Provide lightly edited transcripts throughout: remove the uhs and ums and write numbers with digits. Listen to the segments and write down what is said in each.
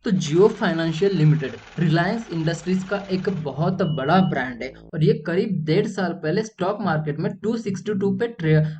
तो जियो financial limited Reliance industries का एक बहुत बड़ा ब्रांड है और ये करीब 1.5 साल पहले स्टॉक मार्केट में 262 पे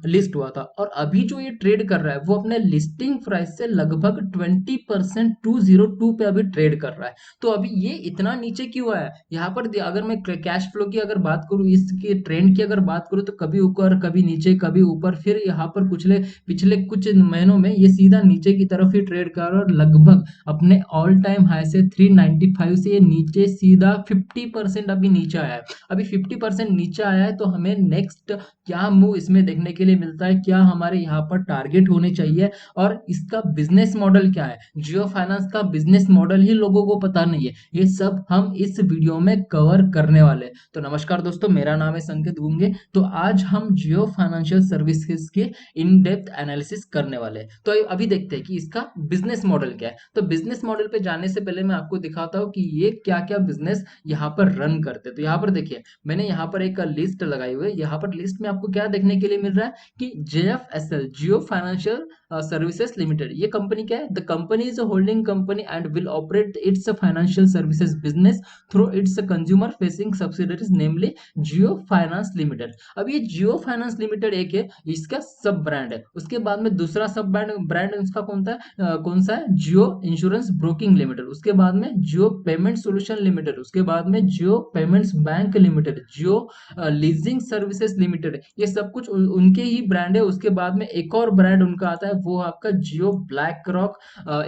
लिस्ट हुआ था। और अभी जो ये ट्रेड कर रहा है वो अपने लिस्टिंग प्राइस से लगभग 20% 202 पे अभी ट्रेड कर रहा है। तो अभी ये इतना नीचे क्यों आया यहाँ पर अगर मैं कैश फ्लो की अगर बात करूँ, इसकी ट्रेंड की अगर बात करूँ, तो कभी ऊपर कभी नीचे कभी ऊपर, फिर यहाँ पर पिछले पिछले कुछ महीनों में ये सीधा नीचे की तरफ ही ट्रेड कर रहा है और लगभग अपने ऑल टाइम हाई से 395 से ये नीचे सीधा 50% अभी नीचे आया है। अभी 50% नीचे आया है तो हमें नेक्स्ट क्या मूव इसमें देखने के लिए मिलता है, क्या हमारे यहाँ पर टारगेट होने चाहिए और इसका बिजनेस मॉडल क्या है। जियो फाइनेंस का बिजनेस मॉडल ही लोगों को पता नहीं है, ये सब हम इस वीडियो में कवर करने वाले हैं। तो नमस्कार दोस्तों, मेरा नाम है संकेत गुंगे। तो आज हम जियो फाइनेंशियल सर्विसेज के इन डेप्थ एनालिसिस करने वाले हैं। तो अभी देखते हैं कि इसका बिजनेस मॉडल क्या है। तो बिजनेस मॉडल पे जाने से पहले मैं आपको दिखाता हूँ कि ये क्या क्या बिजनेस यहाँ पर रन करते हैं। तो यहाँ पर देखिए, मैंने यहाँ पर एक लिस्ट लगाई हुई है। यहाँ पर लिस्ट में आपको क्या देखने के लिए मिल रहा है कि JFSL जियो फाइनेंशियल सर्विसेज लिमिटेड, ये कंपनी क्या है। The company is a holding company and will operate it's financial services business through it's consumer facing subsidiaries namely Jio finance limited. अब ये जियो फाइनेंस लिमिटेड एक है, इसका सब ब्रांड है। उसके बाद में दूसरा सब ब्रांड ब्रांड इसका कौन सा है, जियो इंश्योरेंस ब्रोकिंग लिमिटेड। उसके बाद में जियो पेमेंट सोल्यूशन लिमिटेड। उसके बाद में जियो पेमेंट्स बैंक लिमिटेड, जियो लीजिंग सर्विसेज लिमिटेड। ये सब कुछ उनके ही ब्रांड है। उसके बाद में एक और ब्रांड उनका आता है, वो आपका Jio BlackRock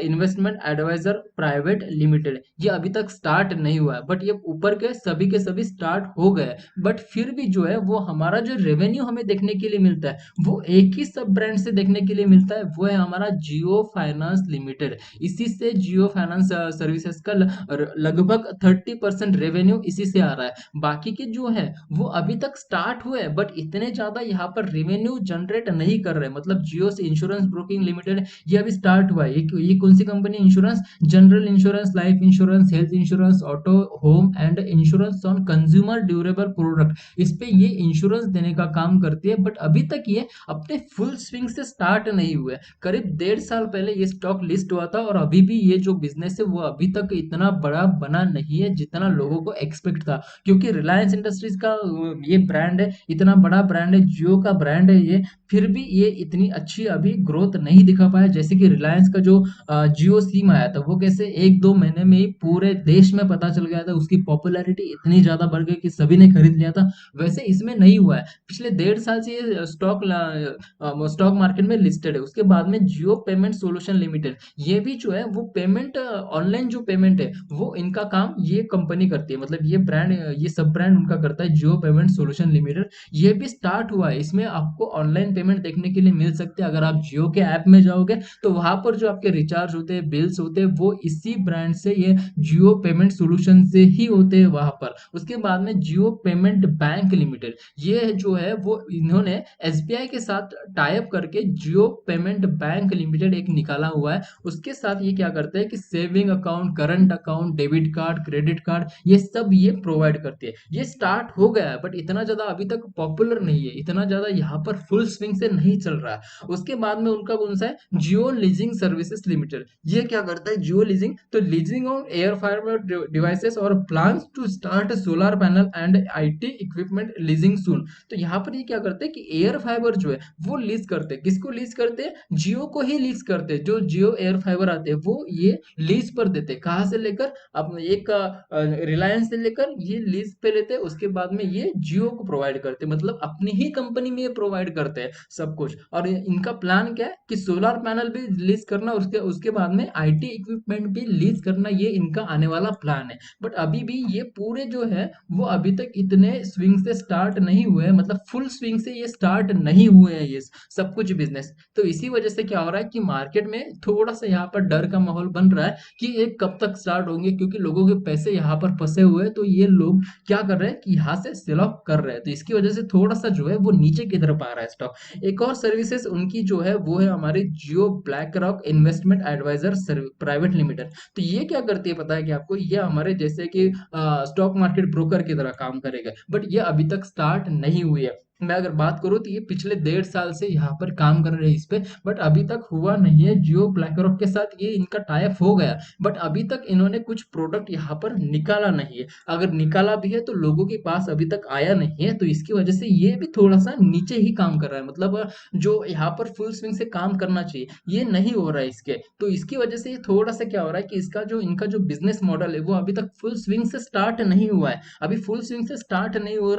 investment adviser private limited. ये अभी तक स्टार्ट नहीं हुआ है, बट ये ऊपर के सभी स्टार्ट हो गए। बट फिर भी जो है वो हमारा जो रेवेन्यू हमें देखने के लिए मिलता है वो एक ही सब ब्रांड से देखने के लिए मिलता है, वो है हमारा जियो फाइनेंस लिमिटेड। इसी से जियो फाइनेंस सर्विसेज का लगभग 30% रेवेन्यू इसी से आ रहा है। बाकी के जो है वो अभी तक स्टार्ट हुए हैं, बट इतने ज्यादा यहाँ पर रेवेन्यू जनरेट नहीं कर रहे। मतलब जियो से इंश्योरेंस ब्रोकिंग लिमिटेड ये अभी स्टार्ट हुआ है। ये कौन सी company, insurance, general insurance, life insurance, health insurance, auto, home and insurance on consumer durable product, इस पे ये इंश्योरेंस देने का काम करती है। बट अभी तक ये अपने फुल स्विंग से स्टार्ट नहीं हुए। करीब 1.5 साल पहले ये स्टॉक लिस्ट हुआ था और अभी भी ये जो बिजनेस है वो अभी तक इतना बड़ा बना नहीं है जितना लोगों को एक्सपेक्ट था। क्योंकि रिलायंस इंडस्ट्रीज का ये ब्रांड है, इतना बड़ा ब्रांड है, जियो का ब्रांड है ये, फिर भी ये इतनी अच्छी अभी ग्रोथ नहीं दिखा पाया। जैसे कि रिलायंस का जो जियो सिम आया था वो कैसे 1-2 महीने में ही पूरे देश में पता चल गया था, उसकी पॉपुलैरिटी इतनी ज्यादा बढ़ गई कि सभी ने खरीद लिया था। वैसे इसमें नहीं हुआ है। पिछले 1.5 साल से ये स्टॉक मार्केट में लिस्टेड है। उसके बाद में जियो पेमेंट सोल्यूशन लिमिटेड, ये भी जो है वो पेमेंट, ऑनलाइन जो पेमेंट है वो इनका काम ये कंपनी करती है। मतलब ये ब्रांड, ये सब ब्रांड उनका करता है, जियो पेमेंट सोल्यूशन लिमिटेड। ये भी स्टार्ट हुआ है। इसमें आपको ऑनलाइन पेमेंट देखने के लिए मिल सकते हैं। अगर आप जियो के ऐप में जाओगे तो वहां पर जो आपके रिचार्ज होते हैं, बिल्स होते हैं, वो इसी ब्रांड से, ये जियो पेमेंट सोल्यूशन से ही होते हैं वहां पर। उसके बाद में जियो पेमेंट बैंक लिमिटेड, ये जो है वो इन्होंने SBI के साथ टाई अप करके जियो पेमेंट बैंक लिमिटेड एक निकाला हुआ है। उसके साथ ये क्या करते हैं कि saving account, current account, debit card, credit card, ये सब ये प्रोवाइड करती है। ये स्टार्ट हो गया है बट इतना ज्यादा अभी तक पॉपुलर नहीं है, इतना ज्यादा यहाँ पर फुल स्विंग से नहीं चल रहा है। उसके बाद में उनका कौन सा है, जियो लीजिंग सर्विसेज लिमिटेड। ये क्या करता है, जियो लीजिंग, तो leasing on air fibre devices और plans to start solar panel and IT equipment leasing soon. तो यहाँ पर ये क्या करते हैं कि एयर फाइबर जो है वो लीज करते हैं। किसको लीज करते हैं, जियो को ही लीज करते हैं। जो जियो एयर फाइबर आते हैं वो ये लीज पर देते हैं। कहाँ से लेकर, अब एक रिलायंस से लेकर ये लीज पे लेते हैं। उसके बाद में ये जियो को प्रोवाइड करते हैं, मतलब अपनी ही कंपनी में ये प्रोवाइड करते हैं सब कुछ। और इनका प्लान क्या है कि सोलर पैनल भी लीज करना, उसके उसके बाद में IT इक्विपमेंट भी लीज करना, ये इनका आने वाला प्लान है। बट अभी भी ये पूरे जो है वो अभी तक इतने स्विंग से स्टार्ट नहीं हुए हैं, मतलब फुल स्विंग से ये स्टार्ट नहीं हुए हैं ये सब कुछ बिजनेस। तो इसी वजह से क्या हो रहा है कि मार्केट में थोड़ा सा यहाँ पर डर का माहौल बन रहा है कि ये कब तक स्टार्ट होंगे, क्योंकि लोगों के पैसे यहाँ पर फंसे हुए हैं। तो ये लोग क्या कर रहे हैं कि यहाँ से सेल ऑफ कर रहे हैं, तो इसकी वजह से थोड़ा सा जो है वो नीचे की तरफ आ रहा है स्टॉक। एक और सर्विसेज उनकी जो है वो है हमारी Jio BlackRock investment adviser private limited. तो ये क्या करती है पता है कि आपको, ये हमारे जैसे कि स्टॉक मार्केट ब्रोकर की तरह काम करेगा, बट ये अभी तक स्टार्ट नहीं हुई है। मैं अगर बात करूँ तो ये पिछले 1.5 साल से यहाँ पर काम कर रहे हैं इस पे, बट अभी तक हुआ नहीं है। जियो ब्लैकरॉक के साथ ये इनका टाई अप हो गया, बट अभी तक इन्होंने कुछ प्रोडक्ट यहाँ पर निकाला नहीं है। अगर निकाला भी है तो लोगों के पास अभी तक आया नहीं है, तो इसकी वजह से ये भी थोड़ा सा नीचे ही काम कर रहा है। मतलब जो यहाँ पर फुल स्विंग से काम करना चाहिए ये नहीं हो रहा है इसके, तो इसकी वजह से ये थोड़ा सा क्या हो रहा है कि इसका जो इनका जो बिजनेस मॉडल है वो अभी तक फुल स्विंग से स्टार्ट नहीं हुआ है। अभी फुल स्विंग से स्टार्ट नहीं हो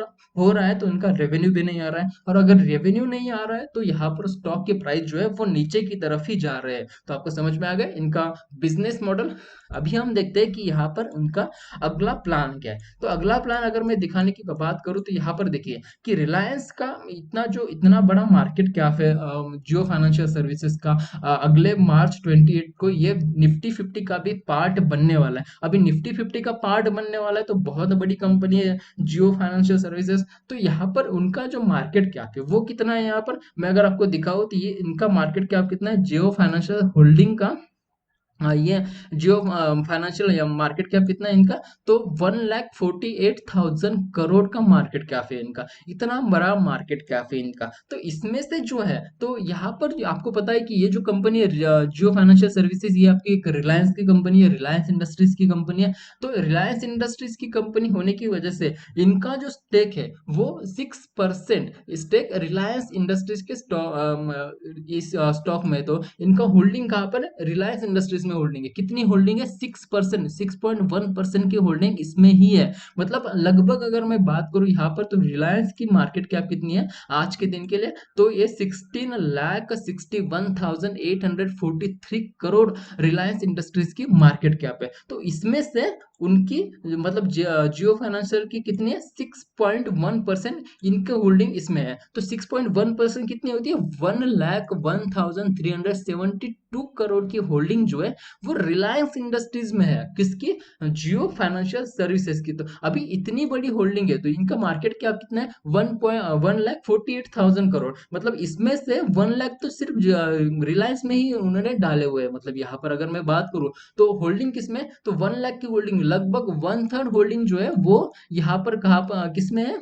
रहा है तो इनका रेवेन्यू भी नहीं आ रहा है, और अगर रेवेन्यू नहीं आ रहा है तो यहाँ पर स्टॉक के प्राइस जो है वो नीचे की तरफ ही जा रहे हैं। तो आपको समझ में आ गया इनका बिजनेस मॉडल। अभी हम देखते हैं कि यहाँ पर उनका अगला प्लान क्या है। तो अगला प्लान अगर मैं दिखाने की बात करूँ तो यहाँ पर देखिए कि रिलायंस का इतना बड़ा मार्केट कैप है जियो फाइनेंशियल सर्विसेज का। अगले मार्च 28 को ये निफ्टी 50 का भी पार्ट बनने वाला है। अभी निफ्टी 50 का पार्ट बनने वाला है तो बहुत बड़ी कंपनी है जियो फाइनेंशियल सर्विसेज। तो यहाँ पर उनका जो मार्केट कैप है वो कितना है, यहाँ पर मैं अगर आपको दिखाऊं तो ये इनका मार्केट कैप कितना है जियो फाइनेंशियल होल्डिंग का। हाँ, ये जियो फाइनेंशियल मार्केट कैप कितना है इनका, तो 1,48,000 करोड़ का मार्केट कैप है इनका। इतना बड़ा मार्केट कैप है इनका। तो इसमें से जो है तो यहाँ पर आपको पता है कि ये जो कंपनी है जियो फाइनेंशियल सर्विसेज, ये आपकी एक रिलायंस की कंपनी है, रिलायंस इंडस्ट्रीज की कंपनी है। तो रिलायंस इंडस्ट्रीज की कंपनी होने की वजह से इनका जो स्टेक है वो 6% स्टेक रिलायंस इंडस्ट्रीज के इस स्टॉक में। तो इनका होल्डिंग कहाँ पर है, रिलायंस इंडस्ट्रीज में होल्डिंग है। कितनी होल्डिंग है, 6%, 6.1% की होल्डिंग इसमें ही है। मतलब लगभग अगर मैं बात करूं यहाँ पर तो रिलायंस की मार्केट कैप कितनी है आज के दिन के लिए, तो ये 16,61,843 करोड़ रिलायंस इंडस्ट्रीज की मार्केट कैप है। तो इसमें से उनकी मतलब जियो फाइनेंशियल की कितनी है, 6.1% इनके होल्डिंग इसमें है। तो 6.1% कितनी होती है, 1,01,372 करोड़ की होल्डिंग जो है वो रिलायंस इंडस्ट्रीज में है। किसकी, जियो फाइनेंशियल सर्विसेज की। तो अभी इतनी बड़ी होल्डिंग है तो इनका मार्केट क्या कितना है, 1,48,000 करोड़। मतलब इसमें से 1 लाख तो सिर्फ रिलायंस में ही उन्होंने डाले हुए हैं। मतलब यहाँ पर अगर मैं बात करूँ तो होल्डिंग किसमें, तो 1 लाख की होल्डिंग, लगभग 1/3 होल्डिंग जो है वो यहाँ पर कहाँ पर किसमें है,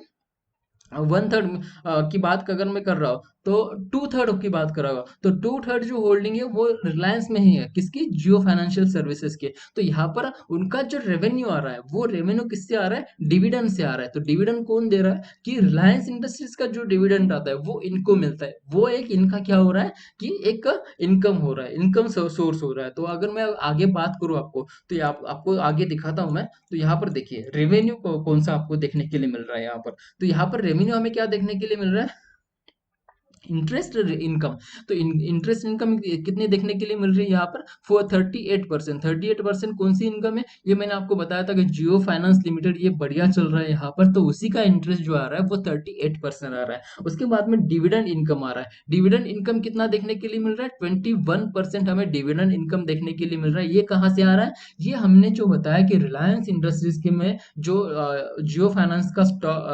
1/3 की बात अगर मैं कर रहा हूँ तो 2/3 की बात कर रहा हूँ, तो 2/3 जो होल्डिंग है वो रिलायंस में ही है। किसकी, जियो फाइनेंशियल सर्विसेज के। तो यहाँ पर उनका जो रेवेन्यू आ रहा है वो रेवेन्यू किससे आ रहा है, डिविडेंड से आ रहा है। तो डिविडेंड कौन दे रहा है, कि रिलायंस इंडस्ट्रीज का जो डिविडेंड आता है वो इनको मिलता है। वो एक इनका क्या हो रहा है कि एक इनकम हो रहा है, इनकम सोर्स हो रहा है। तो अगर मैं आगे बात करूँ आपको तो आपको आगे दिखाता हूँ मैं। तो यहाँ पर देखिए रेवेन्यू कौन सा आपको देखने के लिए मिल रहा है यहाँ पर। तो यहाँ पर रेवेन्यू हमें क्या देखने के लिए मिल रहा है, इंटरेस्ट इनकम। तो इंटरेस्ट इनकम कितने देखने के लिए मिल रही है यहाँ पर, 38%। 38% कौन सी इनकम है, ये मैंने आपको बताया था कि जियो फाइनेंस लिमिटेड ये बढ़िया चल रहा है यहाँ पर, तो उसी का इंटरेस्ट जो आ रहा है वो 38% आ रहा है। उसके बाद में डिविडेंड इनकम आ रहा है। डिविडेंड इनकम कितना देखने के लिए मिल रहा है, 21% हमें डिविडेंड इनकम देखने के लिए मिल रहा है। ये कहाँ से आ रहा है, ये हमने जो बताया कि रिलायंस इंडस्ट्रीज के में जो जियो फाइनेंस का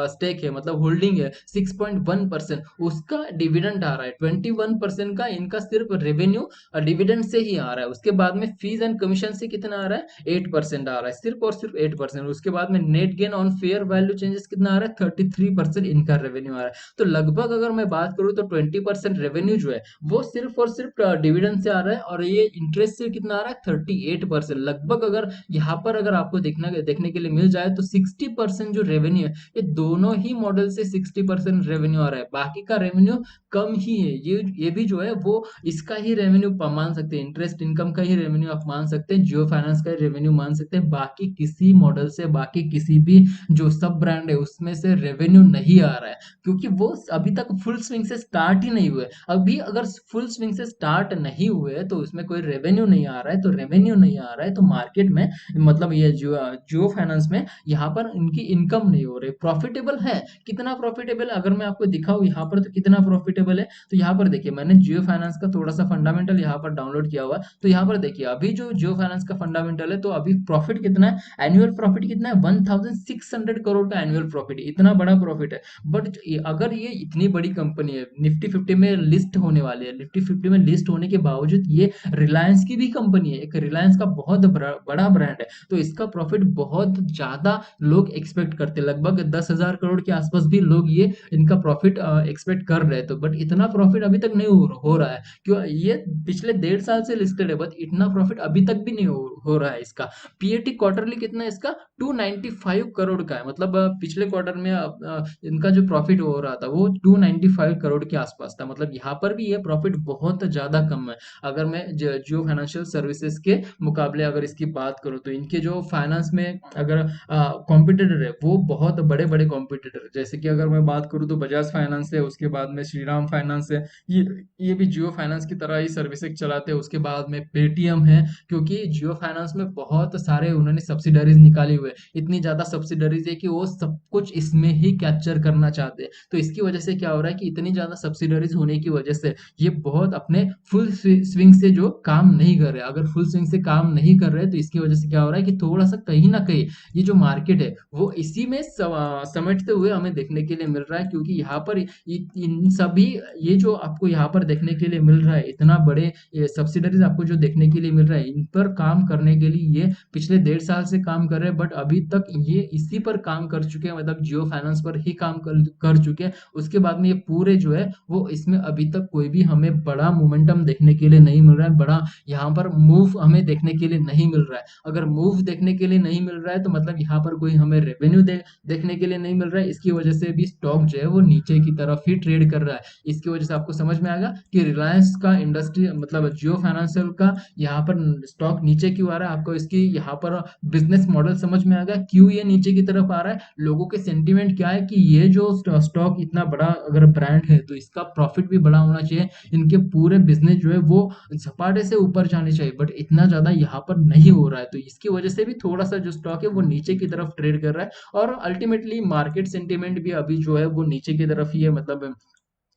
स्टेक है, मतलब होल्डिंग है 6.1%, उसका डिविडेंड आ रहा है 21% का। इनका सिर्फ रेवेन्यू डिविडेंड से ही आ रहा है। उसके बाद में फीस एंड कमीशन से कितना आ रहा है, 8% आ रहा है, सिर्फ और सिर्फ 8%। उसके बाद में net gain on fair value changes कितना आ रहा है, 33% इनका रेवेन्यू आ रहा है। तो लगभग अगर मैं बात करूँ तो 20% रेवेन्यू जो है वो सिर्फ और सिर्फ डिविडेंड से आ रहा है, और ये इंटरेस्ट से कितना आ रहा है, 38%। लगभग अगर यहाँ पर अगर आपको देखने के लिए मिल जाए तो 60% जो रेवेन्यू है, ये दोनों ही मॉडल से 60% रेवेन्यू आ रहा है। बाकी का रेवेन्यू कम ही है। ये भी जो है वो इसका ही रेवेन्यू मान सकते हैं, इंटरेस्ट इनकम का ही रेवेन्यू आप मान सकते हैं, जियो फाइनेंस का रेवेन्यू मान सकते हैं। बाकी किसी मॉडल से, बाकी किसी भी जो सब ब्रांड है उसमें से रेवेन्यू नहीं आ रहा है, क्योंकि वो अभी तक फुल स्विंग से स्टार्ट ही नहीं हुए। अभी अगर फुल स्विंग से स्टार्ट नहीं हुए तो उसमें कोई रेवेन्यू नहीं आ रहा है। तो रेवेन्यू नहीं आ रहा है तो मार्केट में, मतलब ये जियो जियो फाइनेंस में यहाँ पर इनकी इनकम नहीं हो रही। प्रॉफिटेबल है, कितना प्रॉफिटेबल, अगर मैं आपको दिखाऊं यहाँ पर तो कितना प्रॉफिटेबल लिस्टेबल है। तो यहाँ पर देखिए मैंने जियो फाइनेंस का थोड़ा सा फंडामेंटल यहाँ पर डाउनलोड किया हुआ है। तो यहाँ पर देखिए अभी जो जियो फाइनेंस का फंडामेंटल है, तो अभी प्रॉफिट कितना है, एनुअल प्रॉफिट कितना है, 1600 करोड़ का एनुअल प्रॉफिट, इतना बड़ा प्रॉफिट है। बट अगर ये इतनी बड़ी कंपनी है, निफ्टी 50 में लिस्ट होने वाली है, निफ्टी 50 में लिस्ट होने के बावजूद ये रिलायंस की भी कंपनी है, एक रिलायंस का बहुत बड़ा ब्रांड है, तो इसका प्रॉफिट बहुत ज्यादा लोग एक्सपेक्ट करते हैं, लगभग 10,000 करोड़ के आसपास भी लोग ये इनका प्रॉफिट एक्सपेक्ट कर रहे हैं। तो बट इतना प्रॉफिट अभी तक नहीं हो रहा है, क्यों, ये पिछले 1.5 साल से लिस्टेड है, बट इतना प्रॉफिट अभी तक भी नहीं हो रहा है इसका। पीएटी क्वार्टरली कितना है इसका, 295 करोड़ का है, मतलब पिछले क्वार्टर में इनका जो प्रॉफिट हो रहा था वो 295 करोड़ के आसपास था, मतलब यहाँ पर भी ये प्रॉफिट बहुत ज्यादा कम है। अगर मैं जियो फाइनेंशियल सर्विसेज के मुकाबले अगर इसकी बात करूँ, तो इनके जो फाइनेंस में अगर कॉम्पिटिटर है वो बहुत बड़े बड़े कॉम्पिटिटर, जैसे कि अगर मैं बात करूँ तो बजाज फाइनेंस है, उसके बाद में श्रीराम फाइनेंस है, ये ये भी जियो फाइनेंस की तरह ही सर्विसेज चलाते हैं। उसके बाद में पेटीएम है, क्योंकि जियो फाइनेंस में बहुत सारे उन्होंने सब्सिडरीज निकाली हुए, इतनी ज्यादा सब्सिडरीज है कि वो सब कुछ इसमें ही कैप्चर करना चाहते हैं। तो इसकी वजह से क्या हो रहा है कि इतनी ज्यादा सब्सिडरीज होने की वजह से ये बहुत अपने फुल स्विंग से जो काम नहीं कर रहे, अगर फुल स्विंग से काम नहीं कर रहे तो इसकी वजह से क्या हो रहा है कि थोड़ा सा कहीं ना कहीं ये जो मार्केट है वो इसी में समेटते हुए हमें देखने के लिए मिल रहा है, क्योंकि यहाँ पर इन सभी, ये जो आपको यहाँ पर देखने के लिए मिल रहा है, इतना बड़े ये सब्सिडरीज आपको जो देखने के लिए मिल रहा है, इन पर काम करने के लिए ये पिछले 1.5 साल से काम कर रहे हैं, बट अभी तक ये इसी पर काम कर चुके हैं, मतलब जियो फाइनेंस पर ही काम कर चुके हैं। उसके बाद में ये पूरे जो है वो इसमें अभी तक कोई भी हमें बड़ा मोमेंटम देखने के लिए नहीं मिल रहा है, बड़ा यहाँ पर मूव हमें देखने के लिए नहीं मिल रहा है। अगर मूव देखने के लिए नहीं मिल रहा है तो मतलब यहाँ पर कोई हमें रेवेन्यू देखने के लिए नहीं मिल रहा है, इसकी वजह से भी स्टॉक जो है वो नीचे की तरफ ही ट्रेड कर रहा है। इसकी वजह से आपको समझ में आएगा कि रिलायंस का इंडस्ट्री, मतलब जियो फाइनेंशियल का यहाँ पर स्टॉक नीचे क्यों आ रहा है, आपको इसकी यहाँ पर बिजनेस मॉडल समझ में आएगा, क्यों ये नीचे की तरफ आ रहा है, लोगों के सेंटीमेंट क्या है कि ये जो स्टॉक इतना बड़ा अगर ब्रांड है तो इसका प्रॉफिट भी बड़ा होना चाहिए, इनके पूरे बिजनेस जो है वो झपाटे से ऊपर जाने चाहिए, बट इतना ज्यादा यहाँ पर नहीं हो रहा है, तो इसकी वजह से भी थोड़ा सा जो स्टॉक है वो नीचे की तरफ ट्रेड कर रहा है। और अल्टीमेटली मार्केट सेंटीमेंट भी अभी जो है वो नीचे की तरफ ही है, मतलब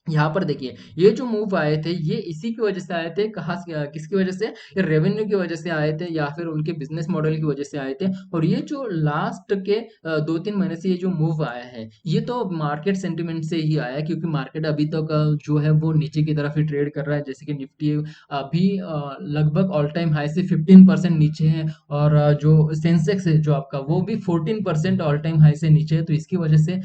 यहाँ पर देखिए ये जो मूव आए थे ये इसी की वजह से आए थे, कहाँ से, किसकी वजह से, ये रेवेन्यू की वजह से आए थे या फिर उनके बिजनेस मॉडल की वजह से आए थे। और ये जो लास्ट के 2-3 महीने से ये जो मूव आया है ये तो मार्केट सेंटिमेंट से ही आया है, क्योंकि मार्केट अभी तक जो है वो नीचे की तरफ ही ट्रेड कर रहा है, जैसे कि निफ्टी अभी लगभग ऑल टाइम हाई से 15% नीचे है, और जो सेंसेक्स है जो आपका वो भी 14% ऑल टाइम हाई से नीचे है। तो इसकी वजह से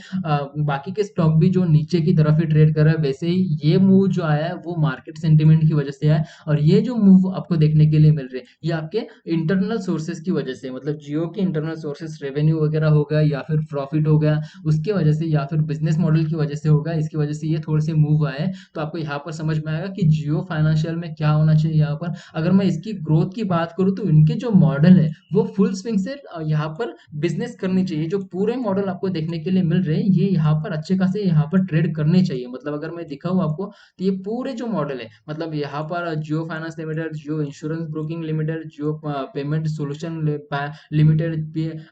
बाकी के स्टॉक भी जो नीचे की तरफ ही ट्रेड कर रहा है, वैसे ही ये मूव जो आया है वो मार्केट सेंटीमेंट की वजह से आया है। और ये जो मूव आपको देखने के लिए मिल रहे हैं ये आपके इंटरनल सोर्सेज की वजह से, मतलब जियो के इंटरनल सोर्सेज, रेवेन्यू वगैरह हो गया या फिर प्रॉफिट हो गया उसके वजह से, या फिर बिजनेस मॉडल की वजह से होगा, इसकी वजह से ये थोड़े से मूव आए हैं। तो आपको यहाँ पर समझ में आएगा कि जियो फाइनेंशियल में क्या होना चाहिए। यहाँ पर अगर मैं इसकी ग्रोथ की बात करूँ तो इनके जो मॉडल है वो फुल स्विंग से यहाँ पर बिजनेस करनी चाहिए, जो पूरे मॉडल आपको देखने के लिए मिल रहे हैं ये यहाँ पर अच्छे खासे यहाँ पर ट्रेड करने चाहिए। मतलब अगर मैं दिखाऊं आपको तो ये पूरे जो मॉडल है, मतलब यहाँ पर जियो फाइनेंस लिमिटेड, जियो इंश्योरेंस ब्रोकिंग लिमिटेड, जियो पेमेंट सोल्यूशन लिमिटेड,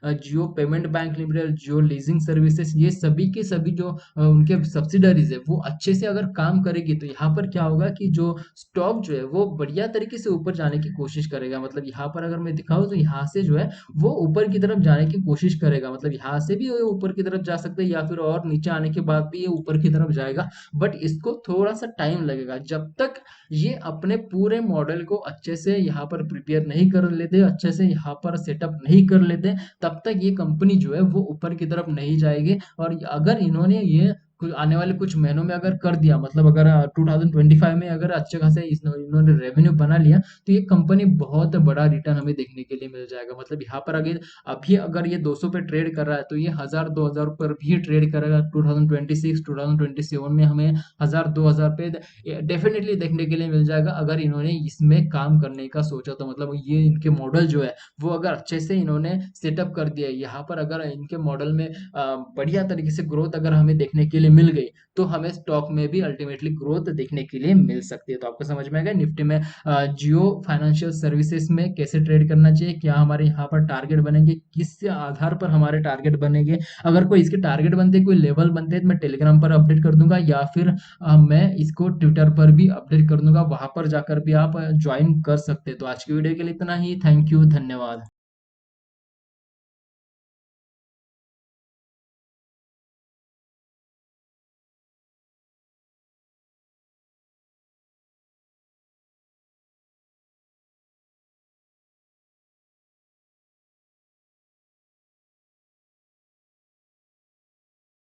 जियो पेमेंट बैंक लिमिटेड, जियो लीजिंग सर्विसेज, ये सभी के सभी जो उनके सब्सिडरीज है वो अच्छे से अगर काम करेगी तो यहाँ पर क्या होगा कि जो स्टॉक जो है वो बढ़िया तरीके से ऊपर जाने की कोशिश करेगा। मतलब यहाँ पर अगर मैं दिखाऊं तो यहाँ से जो है वो ऊपर की तरफ जाने की कोशिश करेगा, मतलब यहाँ से भी वो ऊपर की तरफ जा सकते हैं या फिर और नीचे आने के बाद भी ये ऊपर की तरफ जाएगा, बट इसको थोड़ा सा टाइम लगेगा जब तक ये अपने पूरे मॉडल को अच्छे से यहाँ पर प्रिपेयर नहीं कर लेते, अच्छे से यहाँ पर सेटअप नहीं कर लेते, तब तक ये कंपनी जो है वो ऊपर की तरफ नहीं जाएगी। और अगर इन्होंने ये आने वाले कुछ महीनों में अगर कर दिया, मतलब अगर 2025 में अगर अच्छे खासे इन्होंने रेवेन्यू बना लिया तो ये कंपनी बहुत बड़ा रिटर्न हमें देखने के लिए मिल जाएगा। मतलब यहाँ पर अगर अभी अगर ये 200 पे ट्रेड कर रहा है तो ये 1000-2000 पर भी ट्रेड करेगा 2026-2027 में, हमें 1000-2000 पे डेफिनेटली देखने के लिए मिल जाएगा अगर इन्होंने इसमें काम करने का सोचा तो। मतलब ये इनके मॉडल जो है वो अगर अच्छे से इन्होंने सेटअप कर दिया, यहाँ पर अगर इनके मॉडल में बढ़िया तरीके से ग्रोथ अगर हमें देखने के लिए मुझे मिल गई, तो हमें स्टॉक में भी अल्टीमेटली ग्रोथ देखने के लिए मिल सकती है। तो आपको समझ में आ गया निफ्टी में जियो फाइनेंशियल सर्विसेज में कैसे ट्रेड करना चाहिए, क्या हमारे यहाँ पर टारगेट बनेंगे, किस आधार पर हमारे टारगेट बनेंगे। अगर कोई इसके टारगेट बनते, कोई लेवल बनते हैं, तो मैं टेलीग्राम पर अपडेट कर दूंगा, या फिर मैं इसको ट्विटर पर भी अपडेट कर दूंगा, वहां पर जाकर भी आप ज्वाइन कर सकते हैं। तो आज की वीडियो के लिए इतना ही। थैंक यू, धन्यवाद।